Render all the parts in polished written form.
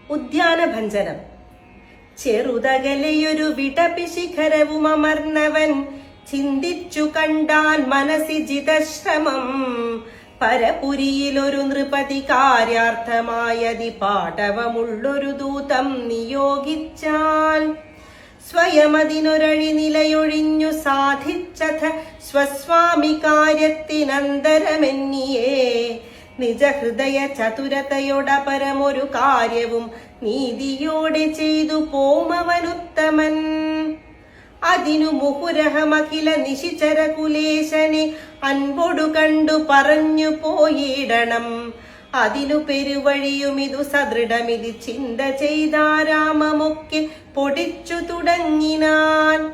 ഉദ്യാനഭഞ്ജനം. ചെറുതകലെയൊരു വിടപിശിഖരവും അമർന്നവൻ ചിന്തിച്ചു കണ്ടാൻ മനസ്സി ജിതശ്രമം. പരപുരിയിലൊരു നൃപതി കാര്യാർത്ഥമായതി പാടവമുള്ളൊരു ദൂതം നിയോഗിച്ചാൽ സ്വയമതിനൊരഴി നിലയൊഴിഞ്ഞു സാധിച്ചഥ സ്വസ്വാമി കാര്യത്തിനന്തരമെന്നിയേ. നിജഹൃദയ ചതുരതയോടപരമൊരു കാര്യവും നീതിയോടെ ചെയ്തു പോമവനുത്തമൻ. അതിനു മുഹുരഹമഖില നിശിചരകുലേശനെ അൻപൊടു കണ്ടു പറഞ്ഞു പോയിടണം. അതിനു പെരുവഴിയുമിതു സദൃഢമിതി ചിന്ത ചെയ്താരാമമൊക്കെ പൊടിച്ചു തുടങ്ങിനാൻ.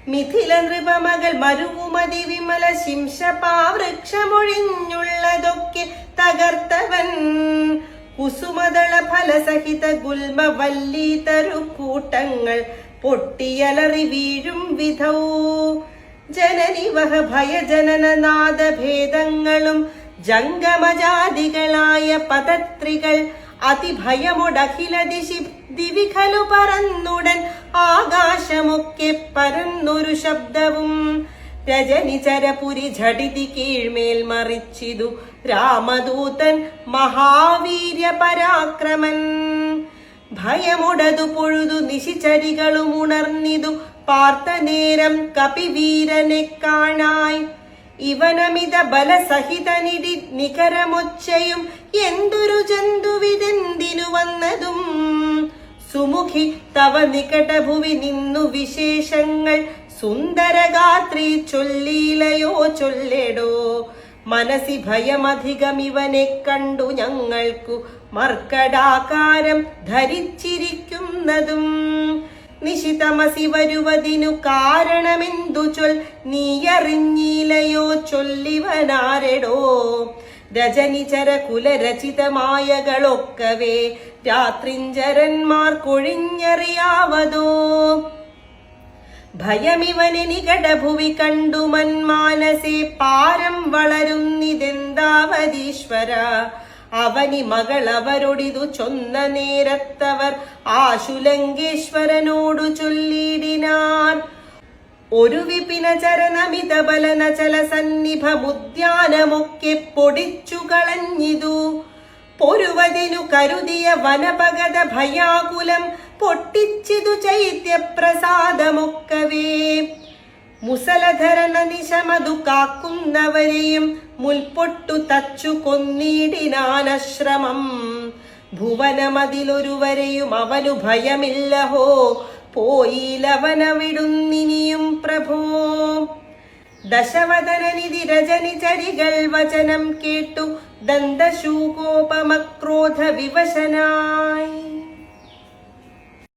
മിഥില നൃപമകൾ മരുവുമതി വിമല ശിംശപാവൃക്ഷമൊഴിഞ്ഞുള്ളതൊക്കെ തകർത്തവൻ. കുസുമദള ഫലസഹിത ഗുൽമ വല്ലീതരുക്കൂട്ടങ്ങൾ പൊട്ടിയലറി വീഴും വിധൗ. ജനനിവഹ ഭയജനനനാദഭേദങ്ങളും ജംഗമജാതികളായ പദത്രികൾ അതിഭയമൊടഖില ദിശി ദിവിഖലു പറന്നുടൻ ആകാശമൊക്കെ പരന്നൊരു ശബ്ദവും. രജനിചരപുരി ഝടിതി കീഴ്മേൽ മറിച്ചിതു രാമദൂതൻ മഹാവീര്യ പരാക്രമൻ. ഭയമൊടതു പൊഴുതു നിശിചരികളും ഉണർന്നിതു പാർത്ത നേരം കപിവീരനെ കാണായി. ഇവനമിത ബലസഹിതനിടി നികരമൊച്ചയും എന്തൊരു ജന്തുവിതെന്തിനു വന്നതും. സുമുഖി തവ നികടഭുവി നിന്നു വിശേഷങ്ങൾ സുന്ദരഗാത്രി ചൊല്ലീലയോ ചൊല്ലേടോ. മനസി ഭയമധികമിവനെ കണ്ടു ഞങ്ങൾക്കു മർക്കടാകാരം ധരിച്ചിരിക്കുന്നതും. നിശിതമസി വരുവതിനു കാരണമെന്തു ചൊൽ നീയറിഞ്ഞീലയോ ചൊല്ലിവനാരെടോ. രജനിചര കുലരചിതമായകളൊക്കവേ രാത്രിഞ്ചരന്മാർക്കൊഴിഞ്ഞറിയാവതോ. ഭയമിവനെ നികടഭുവി കണ്ടു മന്മാനസേ പാരം വളരുന്നിതെന്താവതീശ്വര. അവനി മകൾ അവരൊടിതു ചൊന്ന നേരത്തവർ ആശുലങ്കേശ്വരനോടു ചൊല്ലിടിനാർ. ഒരു വിപിന ചരനമിത ബലനചല സന്നിഭമുദ്യാനമൊക്കെ പൊടിച്ചു കളഞ്ഞിതു. പൊരുവതിനു കരുതിയ വനപഗത ഭയാകുലം പൊട്ടിച്ചിതു ചൈത്യപ്രസാദമൊക്കവേ. മുസലധരന നിശമതു കാക്കുന്നവരെയും മുൽപ്പൊട്ടു തച്ചു കൊന്നിടിനാനശ്രമം. ഭുവനമതിലൊരുവരെയും അവനു ഭയമില്ലഹോ പോയിലവനവിടുന്നിനിയും പ്രഭോ. ദശവദനനിധി രജനിചരികൾ വചനം കേട്ടു ദന്തശൂകോപമക്രോധ വിവശനായി.